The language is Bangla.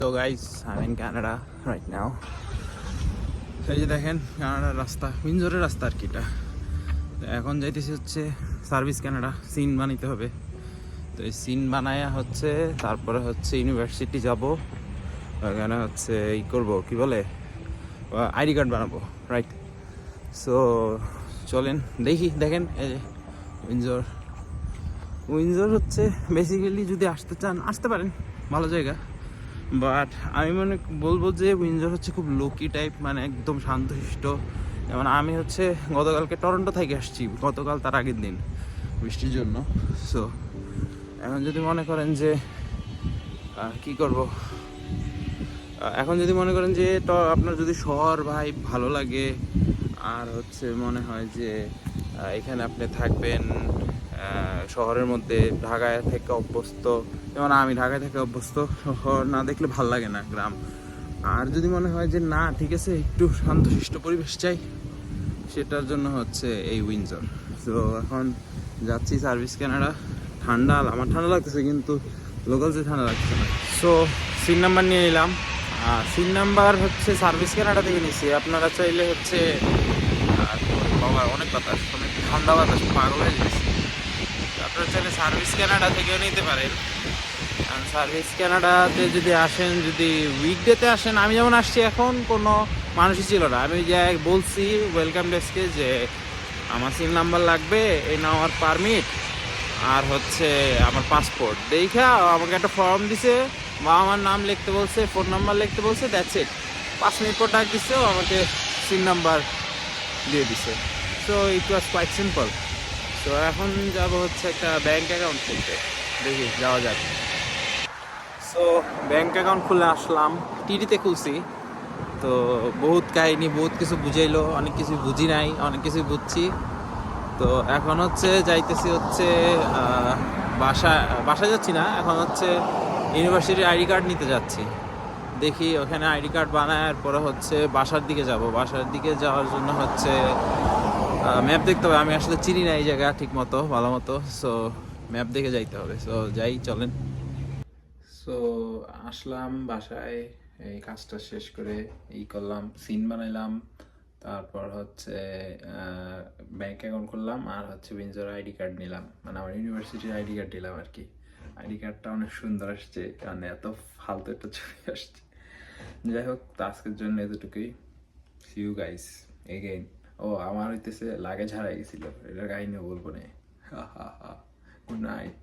তো guys I in Canada right now. এই যে দেখেন কানাডার রাস্তা, উইন্ডসরের রাস্তা আর কি এটা। এখন যাইতেছি হচ্ছে সার্ভিস কানাডা, সিন বানাইতে হবে। তো এই সিন বানায়া হচ্ছে তারপরে হচ্ছে ইউনিভার্সিটি যাব, ওখানে হচ্ছে ই করবো কি বলে আইডি কার্ড বানাবো, রাইট? সো চলেন দেখি। দেখেন এই যে উইন্ডসর, উইন্ডসর হচ্ছে বেসিক্যালি যদি আসতে চান আসতে পারেন, ভালো জায়গা। বাট আমি বলবো যে উইন্ডসর হচ্ছে খুব লোকি টাইপ, মানে একদম শান্তশিষ্ট। যেমন আমি হচ্ছে গতকালকে টরন্টো থেকে আসছি, গতকাল তার আগের দিন বৃষ্টির জন্য। সো এখন যদি মনে করেন যে কি করব, এখন যদি মনে করেন যে আপনার যদি শহর ভাই ভালো লাগে আর হচ্ছে মনে হয় যে এখানে আপনি থাকবেন শহরের মধ্যে, ঢাকায় থেকে অভ্যস্ত, যেমন আমি ঢাকায় থেকে অভ্যস্ত, শহর না দেখলে ভাল লাগে না, গ্রাম। আর যদি মনে হয় যে না ঠিক আছে একটু শান্তশিষ্ট পরিবেশ চাই, সেটার জন্য হচ্ছে এই উইন্ডসর। তো এখন যাচ্ছি সার্ভিস কানাডা। ঠান্ডা, আমার ঠান্ডা লাগতেছে কিন্তু লোকালসে ঠান্ডা লাগছে না। সো সিন নাম্বার নিয়ে নিলাম। সিন নাম্বার হচ্ছে সার্ভিস কানাডা থেকে নিয়েছি। আপনারা চাইলে হচ্ছে বাবা অনেক বাতাস, অনেক ঠান্ডা বাতাস, পাগল হয়ে যাচ্ছে। আপনারা চাইলে সার্ভিস কানাডা থেকেও নিতে পারেন। কারণ সার্ভিস কানাডাতে যদি আসেন, যদি উইকডেতে আসেন, আমি যেমন আসছি এখন কোনো মানুষই ছিল না। আমি যে বলছি ওয়েলকাম ডেস্কে যে আমার সিম নাম্বার লাগবে, এই নাও আমার পারমিট আর হচ্ছে আমার পাসপোর্ট, দেখা আমাকে একটা ফর্ম দিছে বা আমার নাম লিখতে বলছে, ফোন নাম্বার লিখতে বলছে, দ্যাটস ইট। 5 মিনিট পর ডাক দিচ্ছে, ও আমাকে সিম নাম্বার দিয়ে দিছে। So it was quite simple. তো এখন যাব হচ্ছে একটা ব্যাঙ্ক অ্যাকাউন্ট খুলতে, দেখি যাওয়া যাক। সো ব্যাঙ্ক অ্যাকাউন্ট খুলে আসলাম, টিটিতে খুলছি। তো বহুত কাহিনী, বহুত কিছু বুঝাইলো, অনেক কিছু বুঝি নাই, অনেক কিছু বুঝছি। তো এখন হচ্ছে যাইতেছি হচ্ছে বাসায় যাচ্ছি না, এখন হচ্ছে ইউনিভার্সিটির আইডি কার্ড নিতে যাচ্ছি। দেখি ওখানে আইডি কার্ড বানায় পরে হচ্ছে বাসার দিকে যাব। বাসার দিকে যাওয়ার জন্য হচ্ছে ম্যাপ দেখতে হবে। আমি আসলে চিনি না এই জায়গা ঠিক মতো, ভালো মতো। সো ম্যাপ দেখে যাইতে হবে। সো যাই, চলেন। সো আসলাম বাসায়, এই কাজটা শেষ করে করলাম, সিন বানাইলাম, তারপর হচ্ছে ব্যাংক অ্যাকাউন্ট করলাম আর হচ্ছে উইন্ডসর আইডি কার্ড নিলাম, মানে আমার ইউনিভার্সিটির আইডি কার্ড নিলাম আর কি। আইডি কার্ডটা অনেক সুন্দর আসছে, কারণ এত ফালতু একটা ছবি আসছে। যাই হোক, আজকের জন্য এতটুকুই। See you guys again. ও আমার হইতেছে লাগেজ হারাই গেছিল, এটার কাহিনীও বলবো না। হা হা হা। Good night.